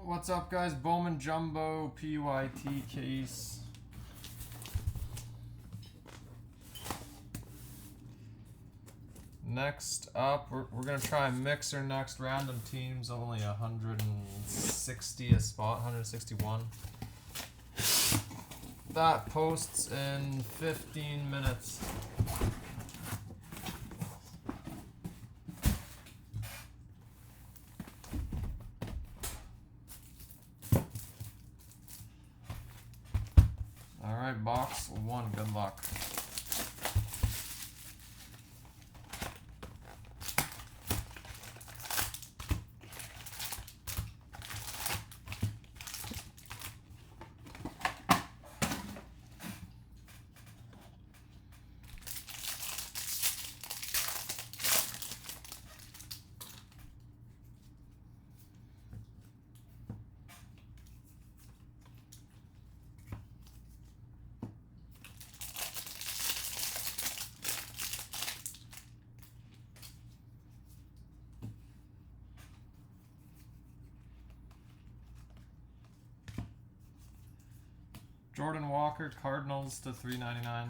What's up, guys? Bowman Jumbo PYT case. Next up, we're gonna try and mix our next random teams. Only 160 a spot, 161. That posts in 15 minutes. Alright, box one, good luck. Jordan Walker, Cardinals to 399.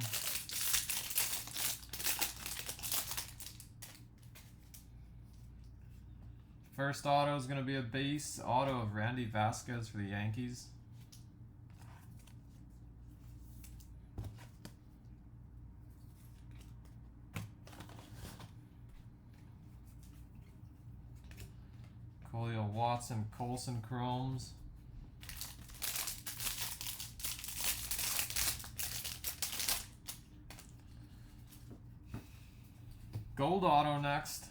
First auto is going to be a base auto of Randy Vasquez for the Yankees. Khalil Watson, Colson Chromes. Gold auto next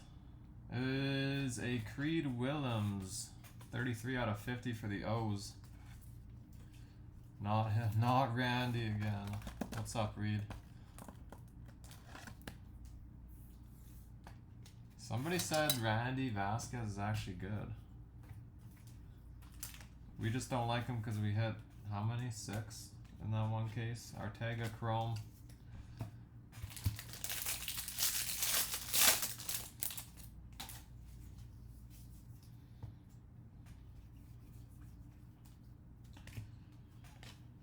is a Creed Willems, 33 out of 50 for the O's. Not Randy again. What's up, Reed? Somebody said Randy Vasquez is actually good. We just don't like him because we hit how many? 6 in that one case. Ortega Chrome.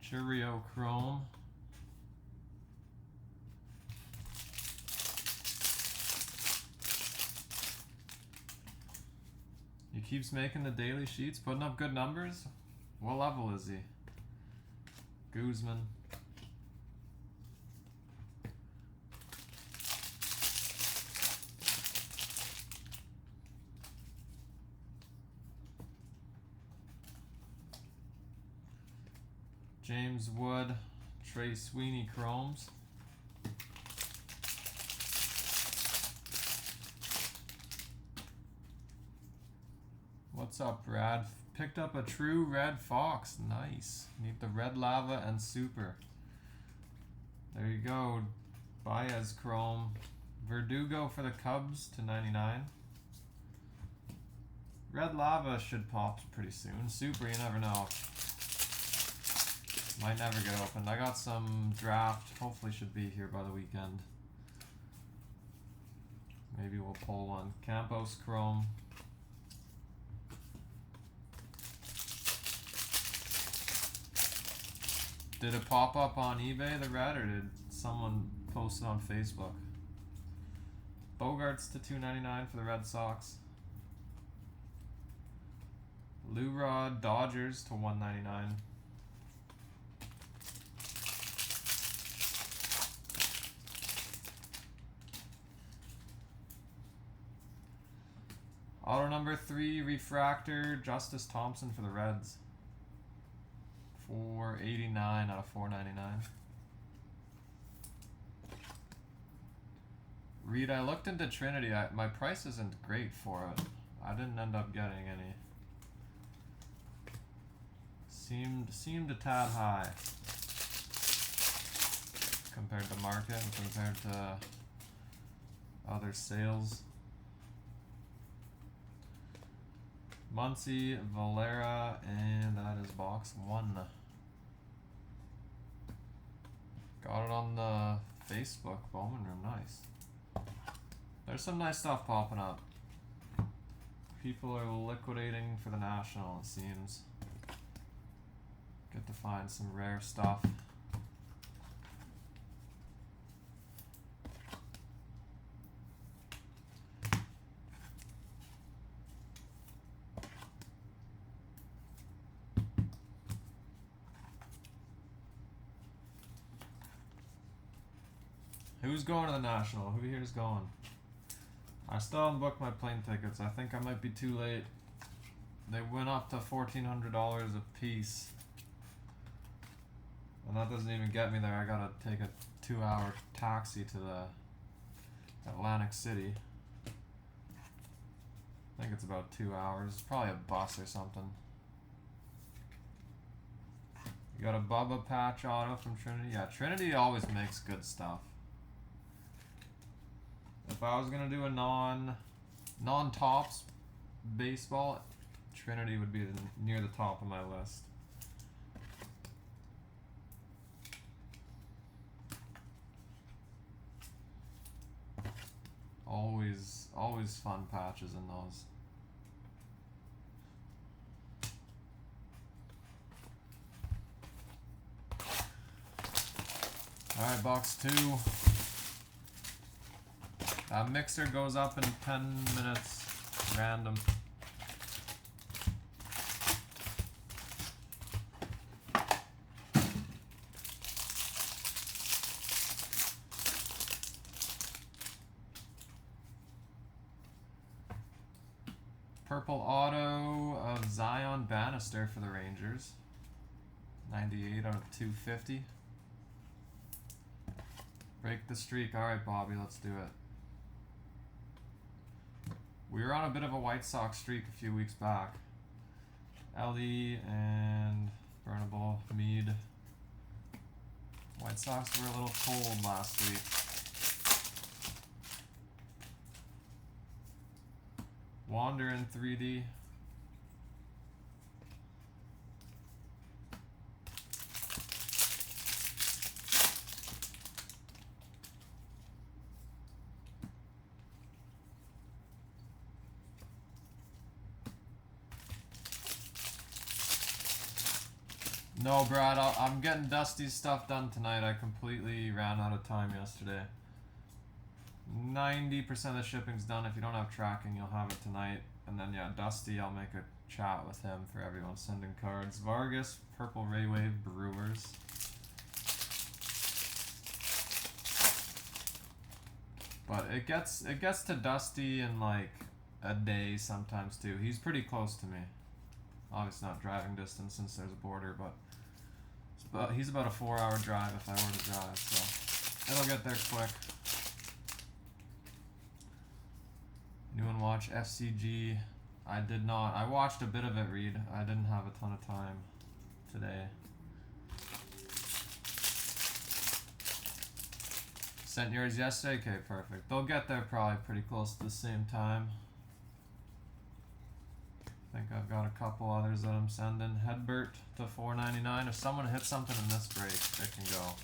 Cheerio Chrome. He keeps making the daily sheets, putting up good numbers. What level is he? Guzman. James Wood, Trey Sweeney Chromes. What's up, Brad? Picked up a true red fox. Nice. Need the red lava and super. There you go. Baez Chrome. Verdugo for the Cubs to 99. Red lava should pop pretty soon. Super, you never know. Might never get opened. I got some draft. Hopefully should be here by the weekend. Maybe we'll pull one. Campos Chrome. Did it pop up on eBay, the red, or did someone post it on Facebook? Bogarts to 299 for the Red Sox. Lou Rod Dodgers to 199. Auto number 3, refractor, Justice Thompson for the Reds. 489 out of 499. Reed, I looked into Trinity. My price isn't great for it. I didn't end up getting any. Seemed a tad high compared to market and compared to other sales. Muncy, Valera, and that is box 1. Got it on the Facebook Bowman Room. Nice. There's some nice stuff popping up. People are liquidating for the National, it seems. Get to find some rare stuff. Who's going to the National? Who here's going? I still haven't booked my plane tickets. I think I might be too late. They went up to $1,400 a piece. And that doesn't even get me there. I gotta take a 2-hour taxi to the Atlantic City. I think it's about 2 hours. It's probably a bus or something. You got a Bubba patch auto from Trinity? Yeah, Trinity always makes good stuff. If I was gonna do a non-tops baseball, Trinity would be near the top of my list. Always fun patches in those. Alright, box 2. That mixer goes up in 10 minutes. Random. Purple auto of Zion Bannister for the Rangers. 98 out of 250. Break the streak. Alright, Bobby, let's do it. We were on a bit of a White Sox streak a few weeks back. Ellie and Burnable, Mead. White Sox were a little cold last week. Wander in 3D. No, Brad, I'm getting Dusty's stuff done tonight. I completely ran out of time yesterday. 90% of the shipping's done. If you don't have tracking, you'll have it tonight. And then, yeah, Dusty, I'll make a chat with him for everyone sending cards. Vargas, Purple Raywave, Brewers. But it gets to Dusty in like a day sometimes too. He's pretty close to me. Obviously not driving distance since there's a border, but he's about a 4-hour drive if I were to drive, so it'll get there quick. Anyone watch FCG? I did not. I watched a bit of it, Reed. I didn't have a ton of time today. Sent yours yesterday? Okay, perfect. They'll get there probably pretty close to the same time. I think I've got a couple others that I'm sending. Hedbert to $4.99. If someone hits something in this break, it can go.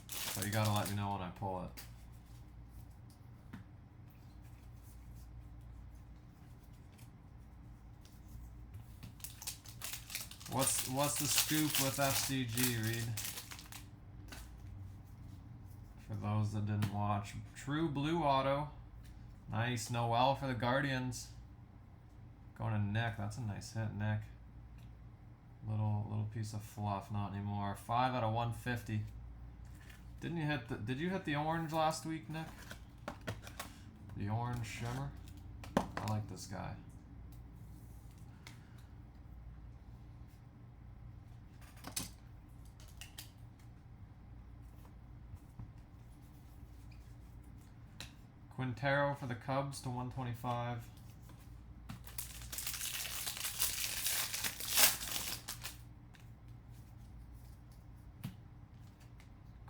So you gotta let me know when I pull it. What's the scoop with FCG, Reed? For those that didn't watch. True Blue Auto. Nice. Noel for the Guardians. Going to Nick. That's a nice hit, Nick. Little piece of fluff. Not anymore. 5 out of 150. Did you hit the orange last week, Nick? The orange shimmer? I like this guy. Quintero for the Cubs to 125.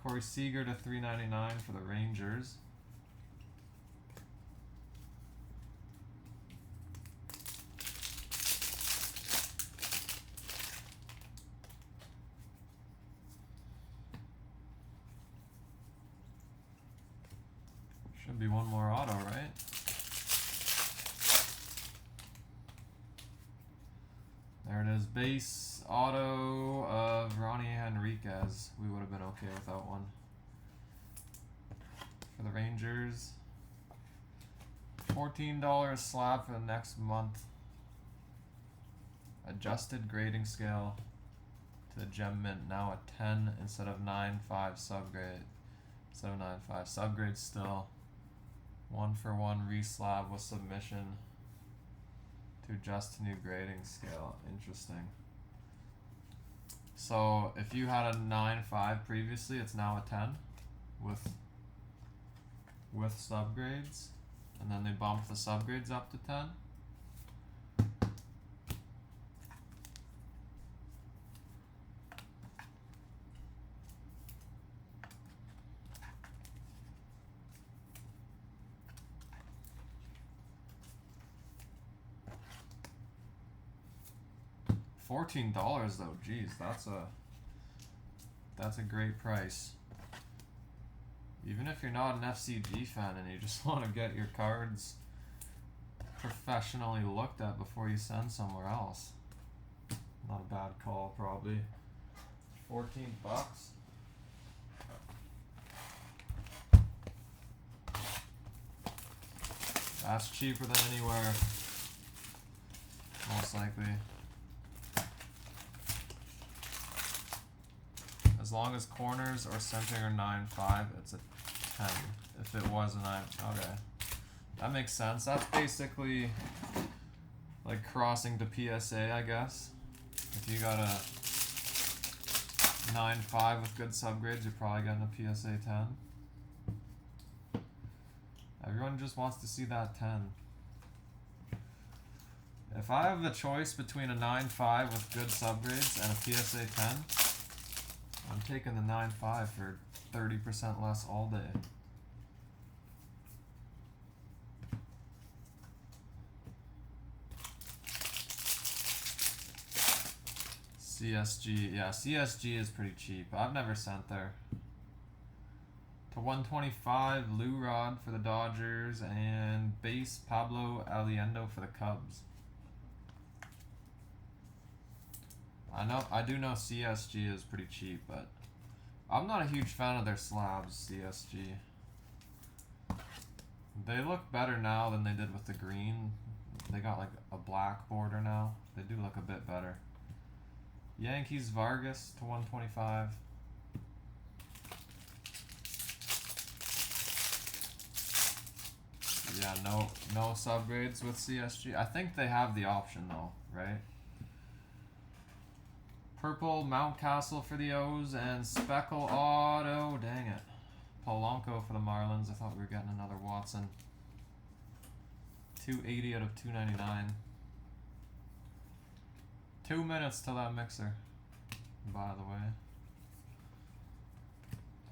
Corey Seager to $3.99 for the Rangers. Should be one more auto, right? is base auto of Ronnie Henriquez. We would have been okay with that one. For the Rangers. $14 slab for the next month. Adjusted grading scale to the Gem Mint, now at 10 instead of 9.5 subgrade. Instead of 9.5 subgrade still. 1-for-1 reslab with submission to adjust to new grading scale. Interesting. So if you had a 9.5 previously, it's now a 10 with subgrades, and then they bumped the subgrades up to 10. $14 though, geez, that's a great price. Even if you're not an FCG fan and you just want to get your cards professionally looked at before you send somewhere else, not a bad call probably. 14 bucks. That's cheaper than anywhere, most likely. As long as corners or centering are 9.5, it's a 10. If it was a 9, okay. That makes sense. That's basically like crossing to PSA, I guess. If you got a 9.5 with good subgrades, you're probably getting a PSA 10. Everyone just wants to see that 10. If I have the choice between a 9.5 with good subgrades and a PSA 10, I'm taking the 9.5 for 30% less all day. CSG, yeah, CSG is pretty cheap. I've never sent there. To 125, Lou Rod for the Dodgers, and base Pablo Aliendo for the Cubs. I do know CSG is pretty cheap, but I'm not a huge fan of their slabs, CSG. They look better now than they did with the green. They got like a black border now. They do look a bit better. Yankees Vargas to 125. Yeah, no subgrades with CSG. I think they have the option though, right? Purple Mountcastle for the O's and Speckle Auto. Dang it. Polanco for the Marlins. I thought we were getting another Watson. 280 out of 299. 2 minutes till that mixer, by the way.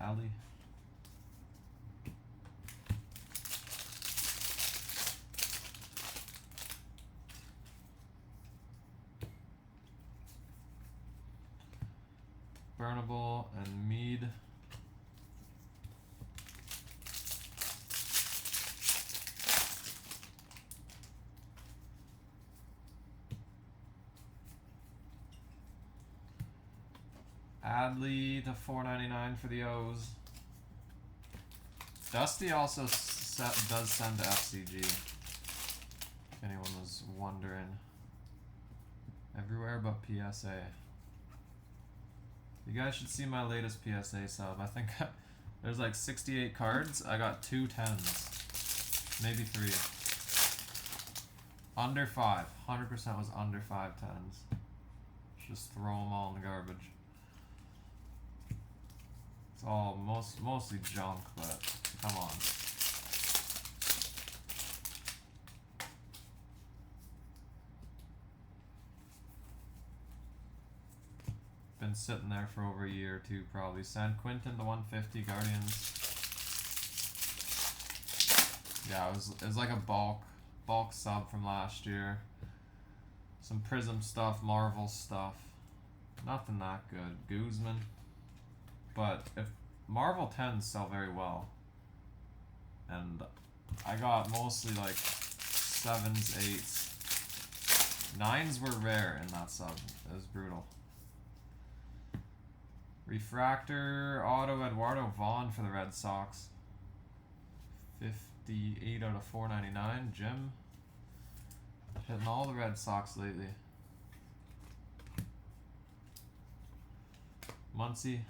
Ali. Burnable and Mead. Adley to 499 for the O's. Dusty also does send to FCG. If anyone was wondering. Everywhere but PSA. You guys should see my latest PSA sub. I think there's like 68 cards. I got 2 10s. Maybe 3. Under 5. 100% was under 5 10s. Just throw them all in the garbage. It's all mostly junk, but come on. Been sitting there for over a year or two, probably. San Quintin to 150 Guardians. Yeah, it was like a bulk sub from last year. Some Prism stuff, Marvel stuff. Nothing that good. Guzman. But if Marvel 10s sell very well, and I got mostly like 7s, 8s, 9s were rare in that sub. It was brutal. Refractor auto Eduardo Vaughn for the Red Sox. 58 out of 499. Jim. Hitting all the Red Sox lately. Muncie.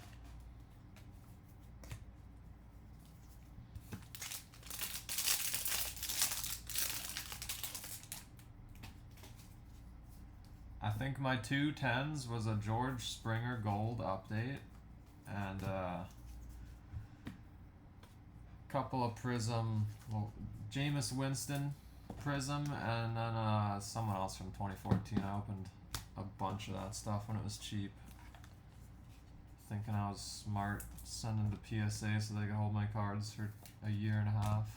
I think my 2 10s was a George Springer Gold update and couple of Prism, well, Jameis Winston Prism, and then someone else from 2014. I opened a bunch of that stuff when it was cheap, thinking I was smart, sending to PSA so they could hold my cards for a year and a half.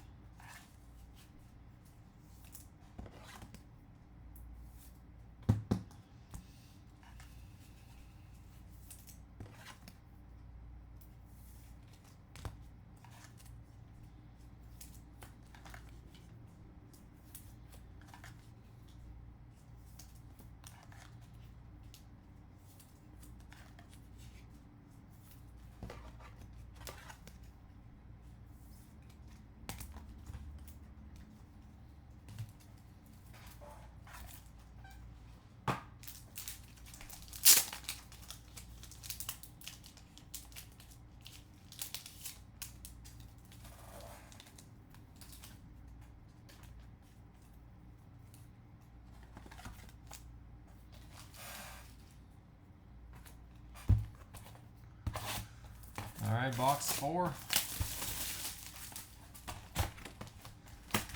Alright, box 4.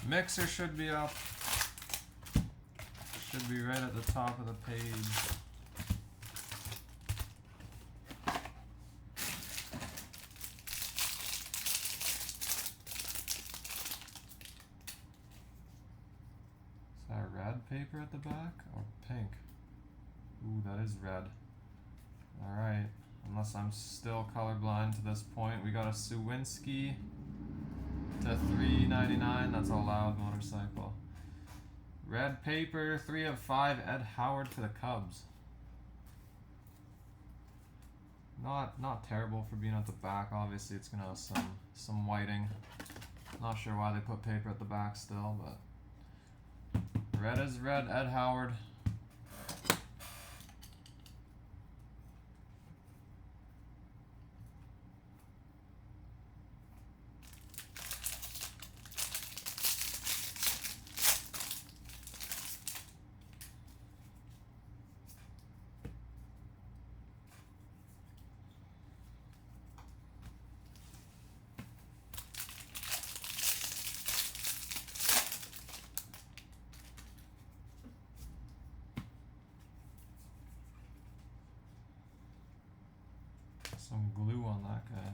Mixer should be up. Should be right at the top of the page. Is that red paper at the back or pink? Ooh, that is red. Alright. Unless I'm still colorblind to this point. We got a Sawinski to $3.99. That's a loud motorcycle. Red paper, 3 of 5. Ed Howard for the Cubs. Not terrible for being at the back. Obviously, it's gonna have some whiting. Not sure why they put paper at the back still, but red is red. Ed Howard. Some glue on that guy.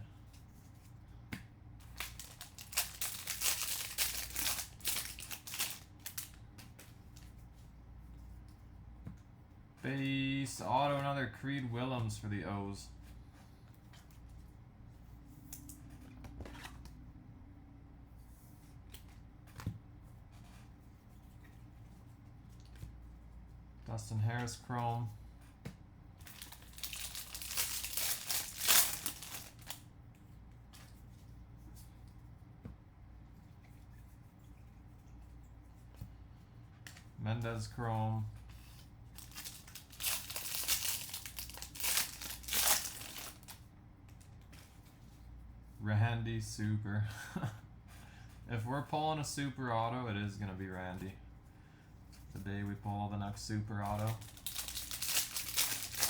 Base auto, another Creed Willems for the O's. Dustin Harris Chrome. Mendez Chrome. Randy Super. If we're pulling a super auto, it is going to be Randy. The day we pull the next super auto.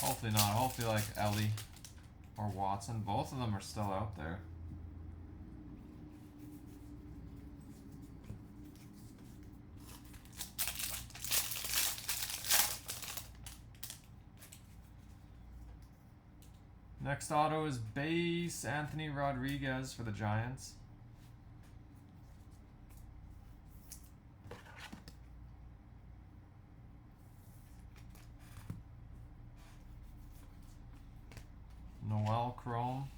Hopefully not. Hopefully like Ellie or Watson. Both of them are still out there. Next auto is base Anthony Rodriguez for the Giants. Noel Chrome.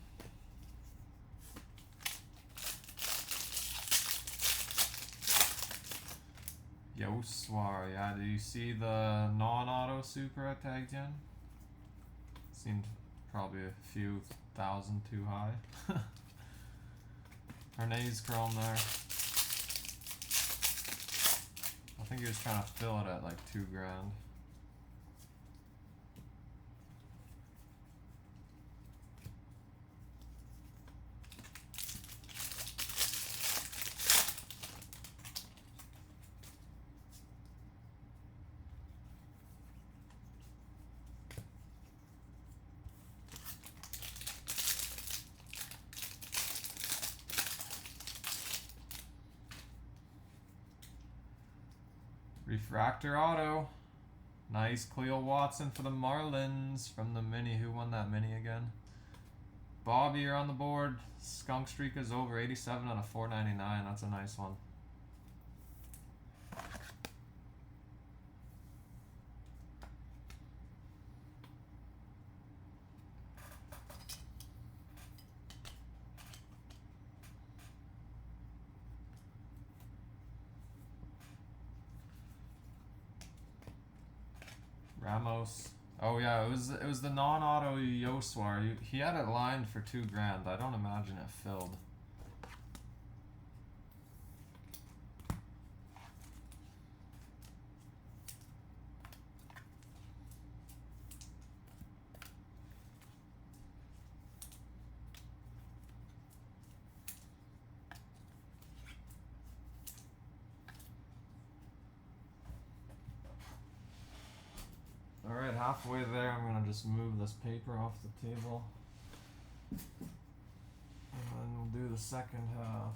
Yoshi Yoswar, yeah, do you see the non-auto super I tagged in? Seemed probably a few thousand too high. Hernandez Chrome there. I think he was trying to fill it at like $2 grand. Refractor auto. Nice Cleo Watson for the Marlins from the mini. Who won that mini again? Bobby, you're on the board. Skunk Streak is over 87 out of 499. That's a nice one. Ramos. Oh yeah, it was the non-auto Yoswar. He had it lined for $2 grand. I don't imagine it filled. Alright, halfway there, I'm gonna just move this paper off the table. And then we'll do the second half.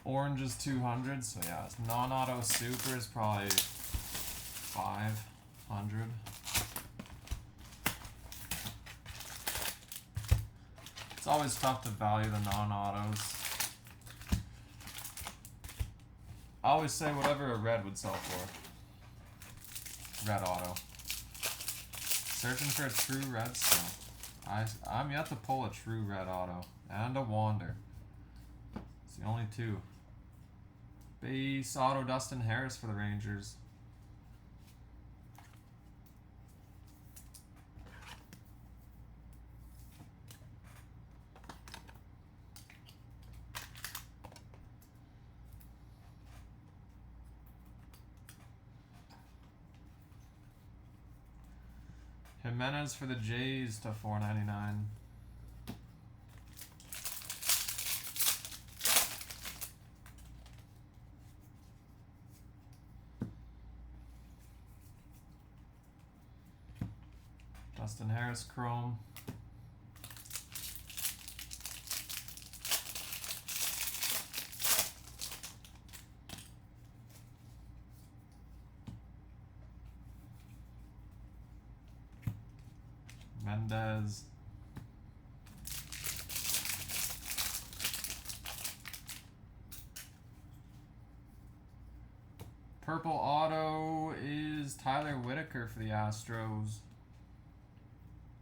Orange is 200, so yeah, it's non-auto super is probably 500. It's always tough to value the non-autos. I always say whatever a red would sell for. Red auto. Searching for a true red still. I'm yet to pull a true red auto. And a Wander. It's the only two. Base auto Dustin Harris for the Rangers. Jimenez for the Jays to 499. Dustin Harris Chrome. Mendez. Purple auto is Tyler Whitaker for the Astros.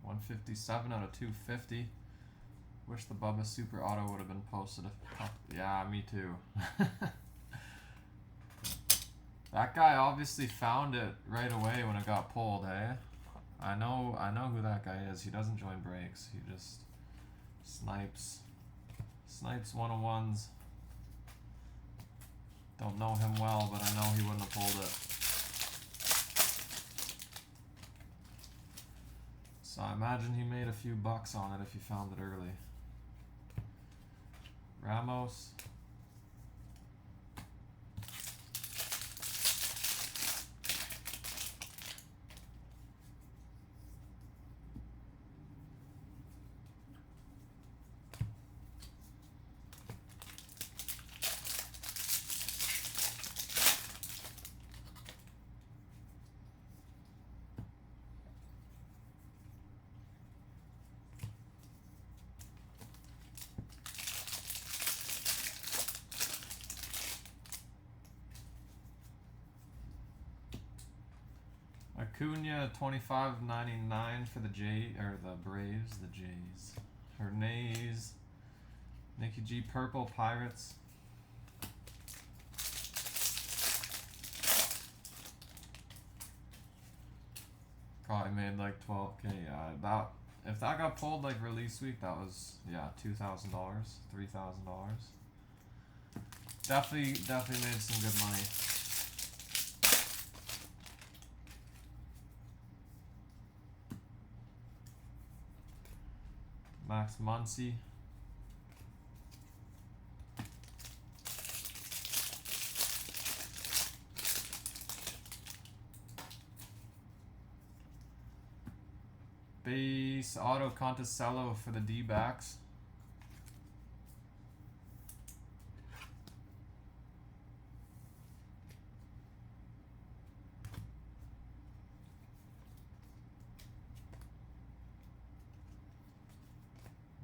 157 out of 250. Wish the Bubba Super Auto would have been posted. Yeah, me too. That guy obviously found it right away when it got pulled, eh? I know who that guy is. He doesn't join breaks. He just snipes 101s. Don't know him well, but I know he wouldn't have pulled it. So I imagine he made a few bucks on it if he found it early. Ramos. Acuna 25.99 for the Braves, the Jays. Hernandez, Nicky G purple Pirates. Probably made like 12K. Yeah, if that got pulled like release week, that was $2,000, $3,000. Definitely made some good money. Max Muncy. Base auto Conticello for the D-backs.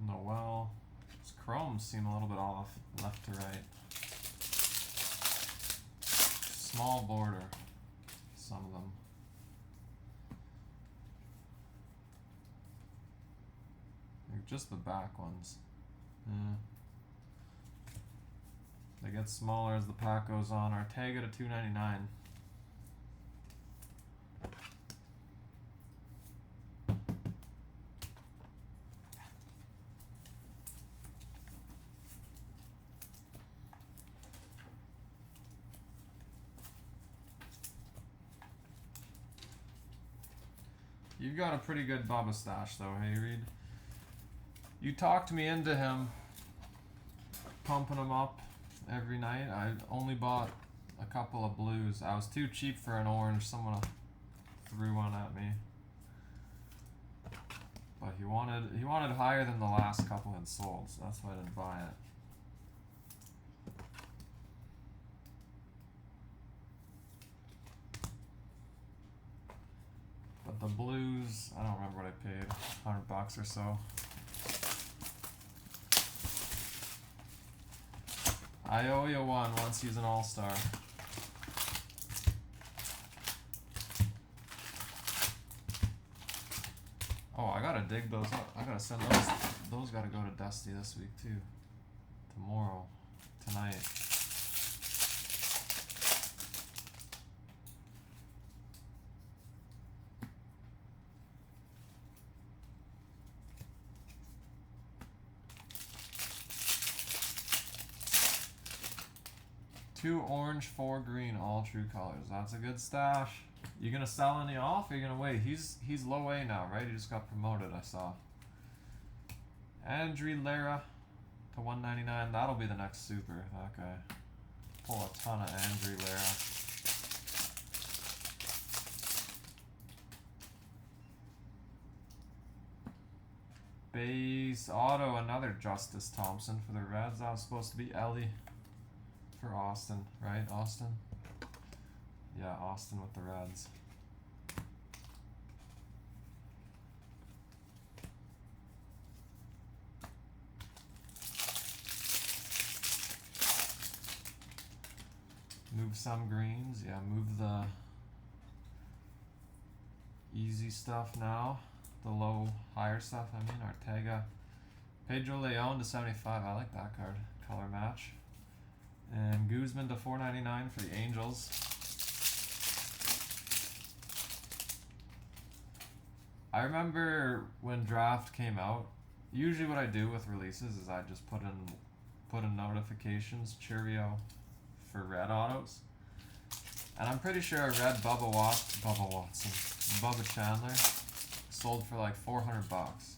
Noel. His chromes seem a little bit off, left to right. Small border, some of them. Just the back ones. Yeah. They get smaller as the pack goes on. Ortega to 299. You've got a pretty good Bubba stash though, hey Reed? You talked me into him, pumping him up every night. I only bought a couple of blues. I was too cheap for an orange. Someone threw one at me. But he wanted higher than the last couple had sold, so that's why I didn't buy it. But the blues, I don't remember what I paid, $100 or so. I owe you one once he's an all-star. Oh, I gotta dig those up. I gotta send those. Those gotta go to Dusty this week too. Tomorrow. Tonight. Two orange, 4 green, all true colors. That's a good stash. You gonna sell any off or you gonna wait? He's low A now, right? He just got promoted, I saw. Andrew Lara to 199. That'll be the next super. That guy. Pull a ton of Andrew Lara. Base auto, another Justice Thompson for the Reds. That was supposed to be Ellie. For Austin, right? Austin? Yeah, Austin with the Reds. Move some greens. Yeah, move the easy stuff now. The low, higher stuff, I mean. Ortega. Pedro Leon to 75. I like that card. Color match. And Guzman to 499 for the Angels. I remember when draft came out, usually what I do with releases is I just put in notifications, Cheerio for red autos. And I'm pretty sure I read Bubba Chandler sold for like $400.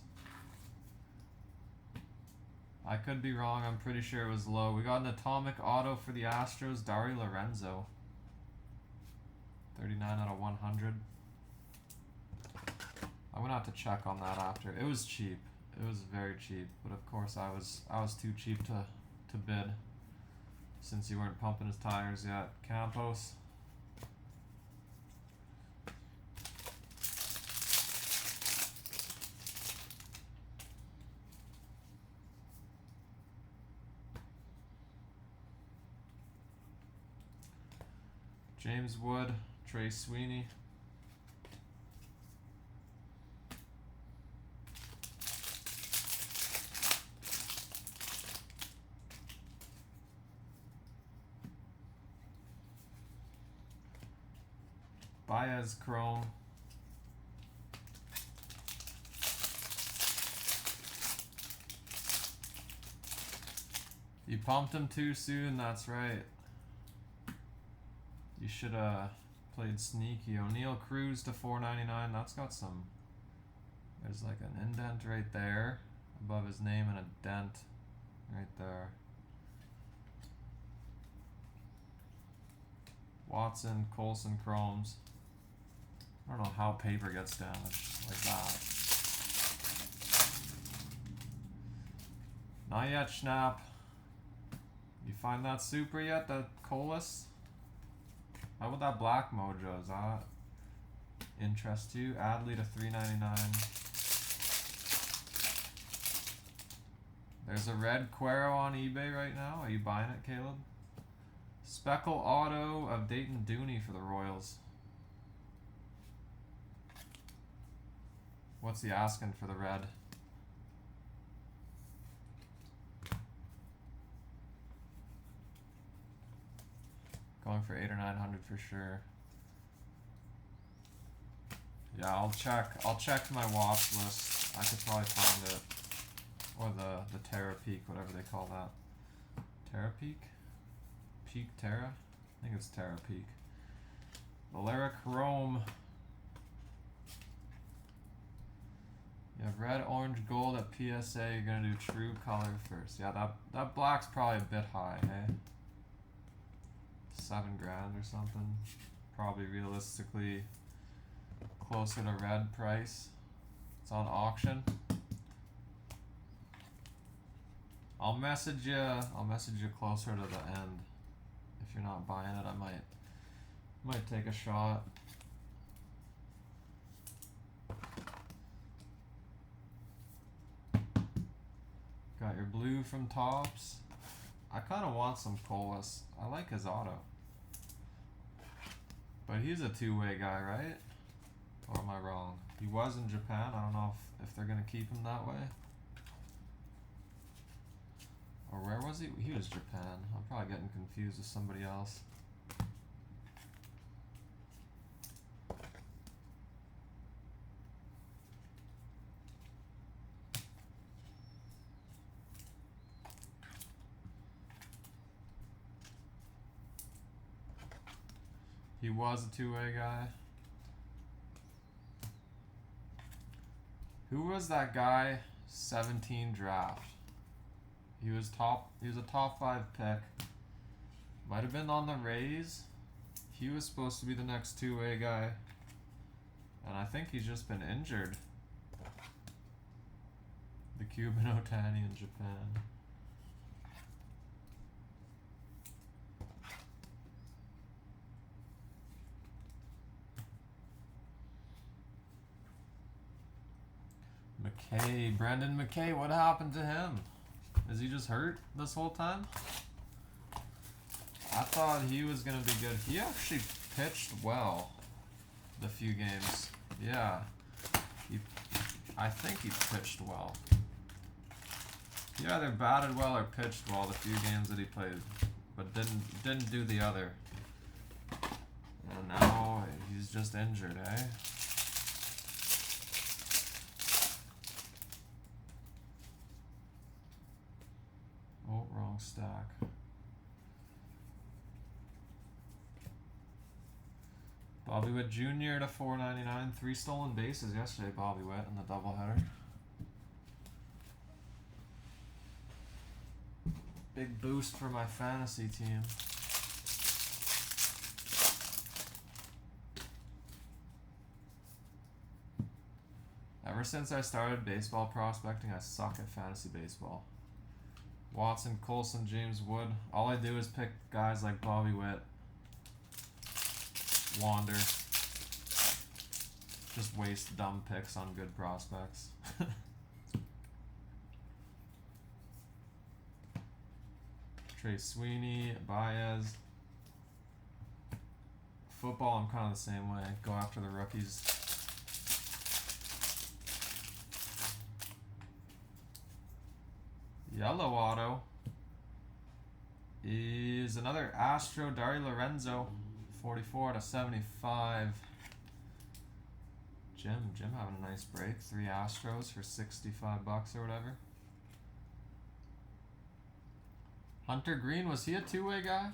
I could be wrong, I'm pretty sure it was low. We got an atomic auto for the Astros, Dari Lorenzo. 39 out of 100. I'm gonna have to check on that after. It was cheap. It was very cheap, but of course I was too cheap to bid since you weren't pumping his tires yet. Campos. James Wood, Trey Sweeney. Baez Chrome. You pumped him too soon, that's right. You should have played sneaky. O'Neal Cruz to 499. That's got some. There's like an indent right there above his name and a dent right there. Watson, Colson Chromes. I don't know how paper gets damaged like that. Not yet, Schnapp. You find that super yet, that Colas? How about that Black Mojo? Is that interest you? Adley to 399. There's a red Cuero on eBay right now. Are you buying it, Caleb? Speckle auto of Dayton Dooney for the Royals. What's he asking for the red? Going for 800 or 900 for sure. Yeah, I'll check my watch list. I could probably find it. Or the Terra Peak, whatever they call that. Terra Peak? Peak Terra? I think it's Terra Peak. Valera Chrome. You have red, orange, gold at PSA. You're gonna do true color first. Yeah, that black's probably a bit high, hey? $7,000 or something. Probably realistically closer to red price. It's on auction. I'll message you closer to the end. If you're not buying it, I might take a shot. Got your blue from Topps. I kind of want some Colas. I like his auto. But he's a two-way guy, right? Or am I wrong? He was in Japan. I don't know if they're going to keep him that way. Or where was he? He was Japan. I'm probably getting confused with somebody else. He was a two-way guy. Who was that guy? 17 draft. He was a top 5 pick. Might have been on the Rays. He was supposed to be the next two-way guy. And I think he's just been injured. The Cuban Otani in Japan. McKay, Brendan McKay, what happened to him? Is he just hurt this whole time? I thought he was going to be good. He actually pitched well the few games. Yeah. I think he pitched well. He either batted well or pitched well the few games that he played, but didn't do the other. And now he's just injured, eh? Oh, wrong stack. Bobby Witt Jr. to 499. 3 stolen bases yesterday, Bobby Witt, in the doubleheader. Big boost for my fantasy team. Ever since I started baseball prospecting, I suck at fantasy baseball. Watson, Colson, James Wood. All I do is pick guys like Bobby Witt, Wander. Just waste dumb picks on good prospects. Trey Sweeney, Baez. Football, I'm kind of the same way. Go after the rookies. Yellow auto is another Astro, Dari Lorenzo, 44 to 75. Jim having a nice break. 3 Astros for $65 or whatever. Hunter Green, was he a two-way guy?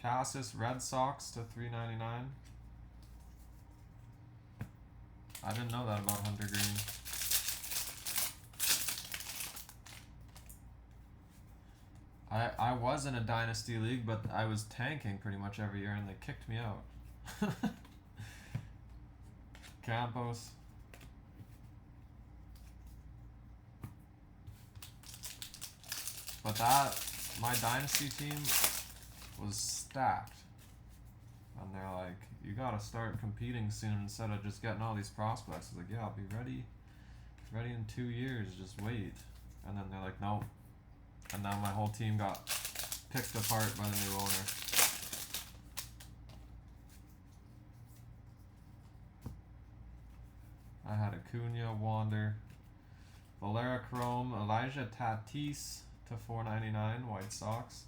Cassis Red Sox to $3.99. I didn't know that about Hunter Green. I was in a dynasty league, but I was tanking pretty much every year, and they kicked me out. Campos. But my dynasty team was stacked. And they're like, you gotta start competing soon instead of just getting all these prospects. I was like, yeah, I'll be ready in 2 years, just wait. And then they're like, no. And now my whole team got picked apart by the new owner. I had Acuna, Wander, Valera Chrome, Elijah Tatis to $4.99, White Sox.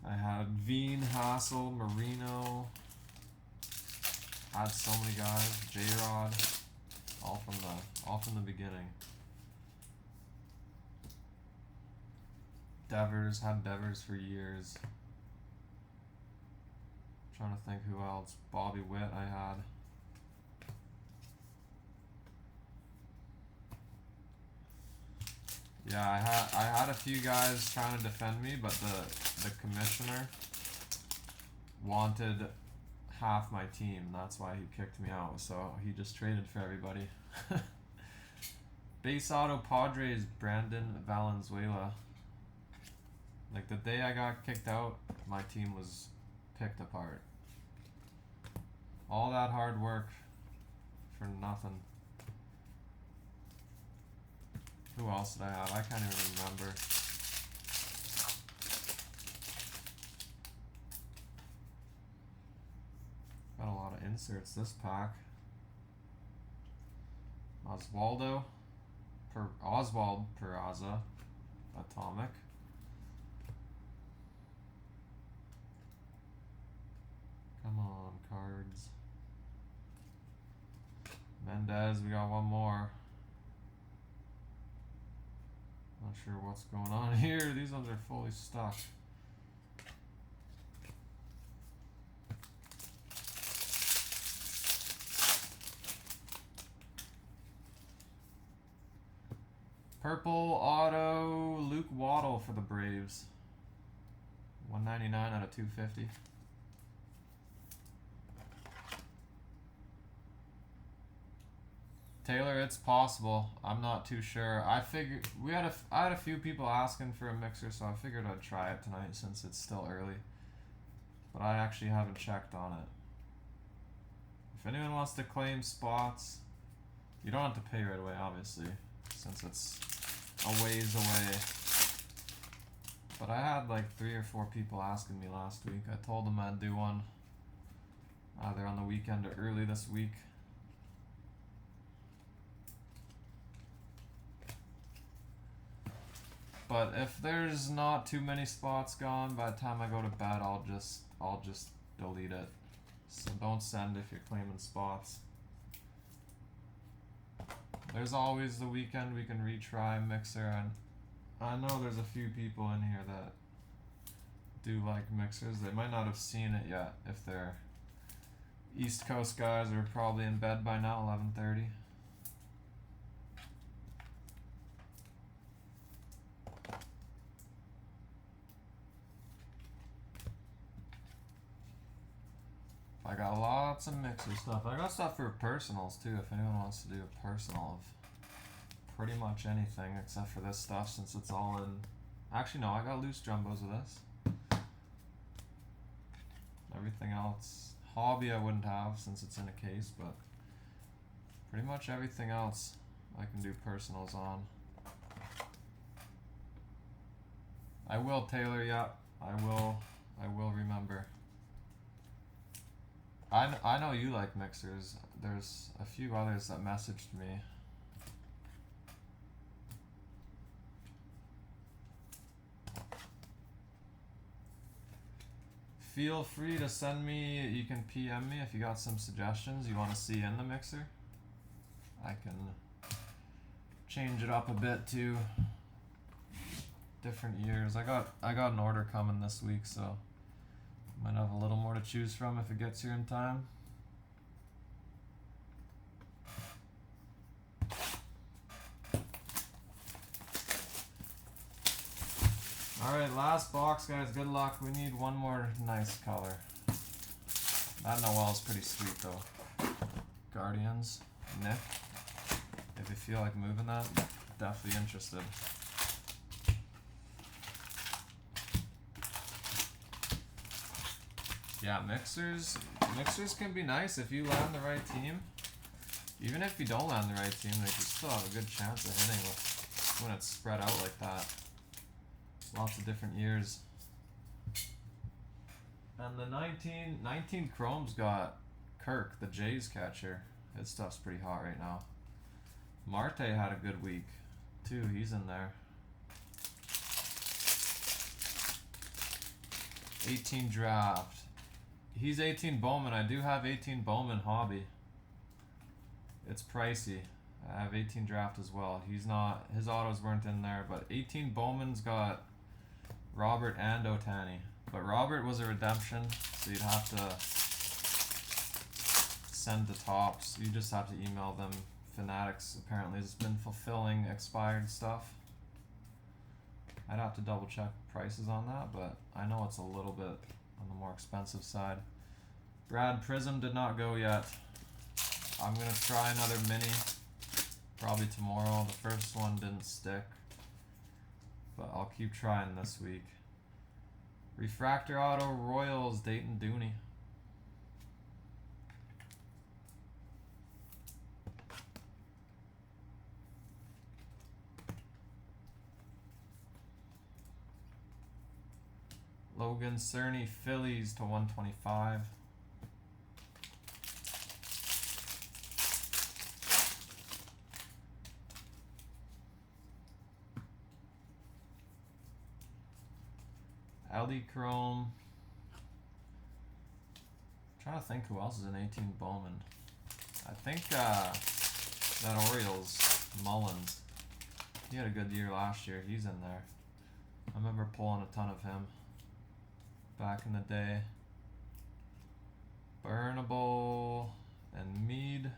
I had Veen, Hassel, Marino. Had so many guys. J-Rod, all from the beginning. Devers, had Devers for years. Trying to think who else. Bobby Witt I had. Yeah, I had a few guys trying to defend me, but the commissioner wanted half my team. That's why he kicked me out. So he just traded for everybody. Base auto Padres, Brandon Valenzuela. Like the day I got kicked out, my team was picked apart. All that hard work for nothing. Who else did I have? I can't even remember. Got a lot of inserts this pack. Oswald Peraza, Atomic. Come on, cards. Mendez, we got one more. Not sure what's going on here. These ones are fully stuck. Purple auto Luke Waddle for the Braves. 199 out of 250. Taylor, it's possible. I'm not too sure. I figured I had a few people asking for a mixer, so I figured I'd try it tonight since it's still early. But I actually haven't checked on it. If anyone wants to claim spots, you don't have to pay right away, obviously, since it's a ways away. But I had like 3 or 4 people asking me last week. I told them I'd do one either on the weekend or early this week. But if there's not too many spots gone by the time I go to bed, I'll just delete it. So don't send if you're claiming spots. There's always the weekend we can retry Mixer, and I know there's a few people in here that do like mixers. They might not have seen it yet if they're East Coast guys are probably in bed by now, 11:30. I got lots of mixer stuff. I got stuff for personals too, if anyone wants to do a personal of pretty much anything except for this stuff, since it's all in. Actually no, I got loose jumbos of this. Everything else, hobby I wouldn't have since it's in a case, but pretty much everything else I can do personals on. I will, Taylor, yeah, I will remember. I know you like mixers. There's a few others that messaged me. Feel free to send me, you can PM me if you got some suggestions you want to see in the mixer. I can change it up a bit to different years. I got an order coming this week, so might have a little more to choose from if it gets here in time. Alright, last box, guys. Good luck. We need one more nice color. That Noel's pretty sweet, though. Guardians. Nick. If you feel like moving that, definitely interested. Yeah, mixers can be nice if you land the right team. Even if you don't land the right team, they can still have a good chance of hitting when it's spread out like that. Lots of different years. And the 19 Chrome's got Kirk, the Jays catcher. His stuff's pretty hot right now. Marte had a good week, too. He's in there. 18 draft. He's 18 Bowman. I do have 18 Bowman hobby. It's pricey. I have 18 draft as well. He's not, his autos weren't in there, but 18 Bowman's got Robert and Ohtani. But Robert was a redemption, so you'd have to send the tops. You just have to email them. Fanatics apparently has been fulfilling expired stuff. I'd have to double check prices on that, but I know it's a little bit on the more expensive side. Brad Prism did not go yet. I'm gonna try another mini probably tomorrow. The first one didn't stick, but I'll keep trying this week. Refractor Auto Royals, Dayton Dooney. Logan Cerny, Phillies to 125. Ellie Chrome. Trying to think who else is in 18 Bowman. I think that Orioles, Mullins. He had a good year last year. He's in there. I remember pulling a ton of him back in the day. Burnable and Mead.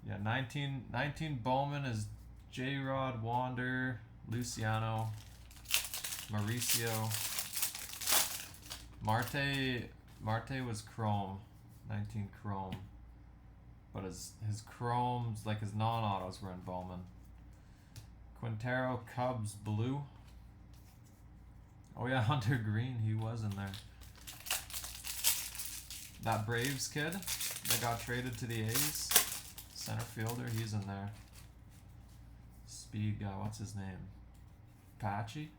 Yeah, 19 Bowman is J-Rod, Wander, Luciano, Mauricio. Marte was Chrome, 19 Chrome. But his Chromes, like his non-autos, were in Bowman. Quintero, Cubs, Blue. Oh yeah, Hunter Green, he was in there. That Braves kid that got traded to the A's, center fielder, he's in there. Speed guy, what's his name? Patchy?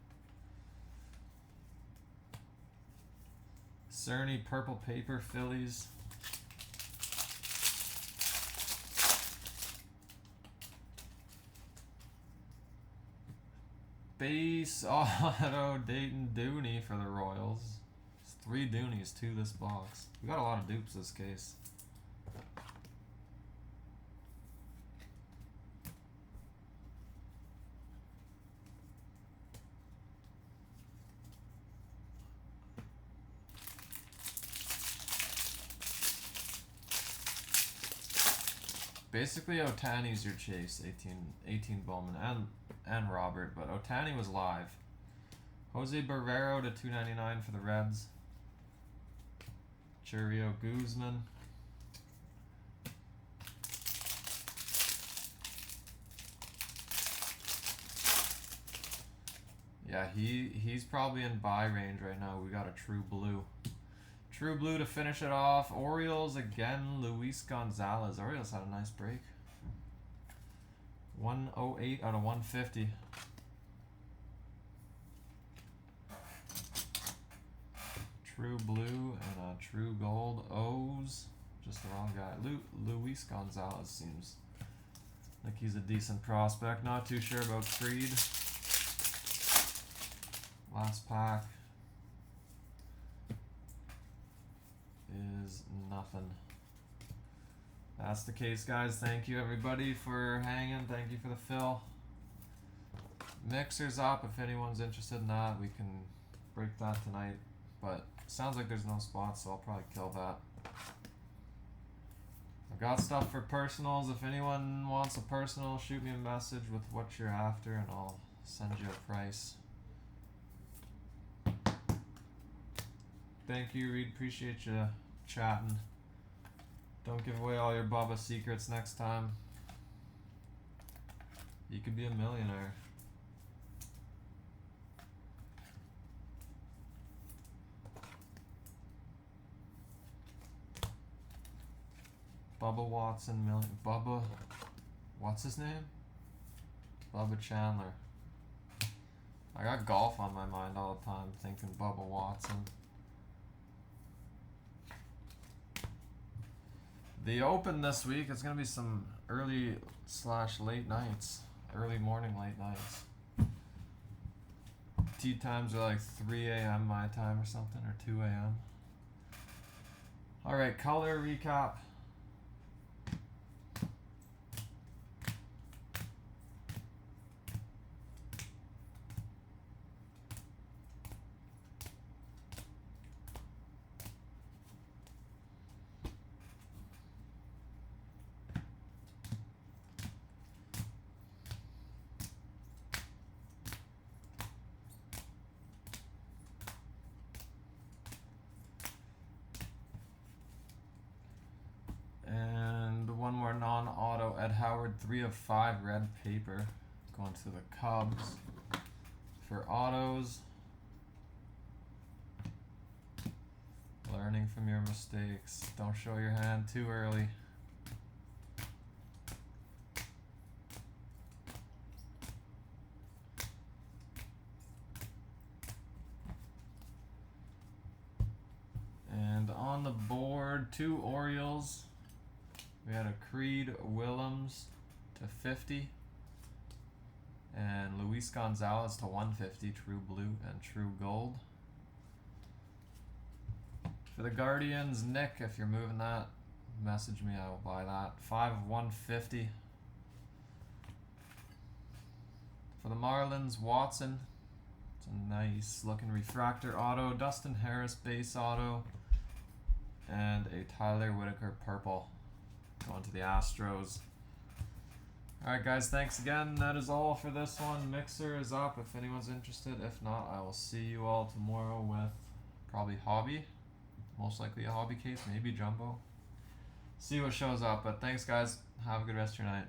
Cerny, Purple Paper, Phillies. Base auto Dayton Dooney for the Royals. It's 3 Dooneys to this box. We got a lot of dupes this case. Basically, Ohtani's your chase, 18 Bowman, and Robert, but Ohtani was live. Jose Barrero to 299 for the Reds. Churio Guzman. Yeah, he's probably in buy range right now. We got a True Blue. True Blue to finish it off. Orioles again, Luis Gonzalez. Orioles had a nice break. 108 out of 150. True Blue and a True Gold. O's. Just the wrong guy. Luis Gonzalez seems like he's a decent prospect. Not too sure about Creed. Last pack. is nothing. That's the case, guys. Thank you, everybody, for hanging. Thank you for the fill. Mixer's up. If anyone's interested in that, we can break that tonight. But sounds like there's no spots, so I'll probably kill that. I've got stuff for personals. If anyone wants a personal, shoot me a message with what you're after, and I'll send you a price. Thank you, Reed. Appreciate you chatting. Don't give away all your Bubba secrets next time. You could be a millionaire. Bubba Watson, Bubba, what's his name? Bubba Chandler. I got golf on my mind all the time, thinking Bubba Watson. The Open this week, it's going to be some early/late nights. Early morning, late nights. Tee times are like 3 a.m. my time or something, or 2 a.m. Alright, color recap. One more non-auto. Ed Howard, 3 of 5 red paper. Going to the Cubs. For autos, learning from your mistakes. Don't show your hand too early. And on the board, 2 Orioles. We had a Creed Willems to 50 and Luis Gonzalez to 150, true blue and true gold. For the Guardians, Nick, if you're moving that, message me, I will buy that. 5 of 150. For the Marlins, Watson. It's a nice looking refractor auto. Dustin Harris base auto. And a Tyler Whitaker purple. Going to the Astros. Alright guys, thanks again. That is all for this one. Mixer is up if anyone's interested. If not, I will see you all tomorrow with probably hobby. Most likely a hobby case, maybe jumbo. See what shows up. But thanks guys. Have a good rest of your night.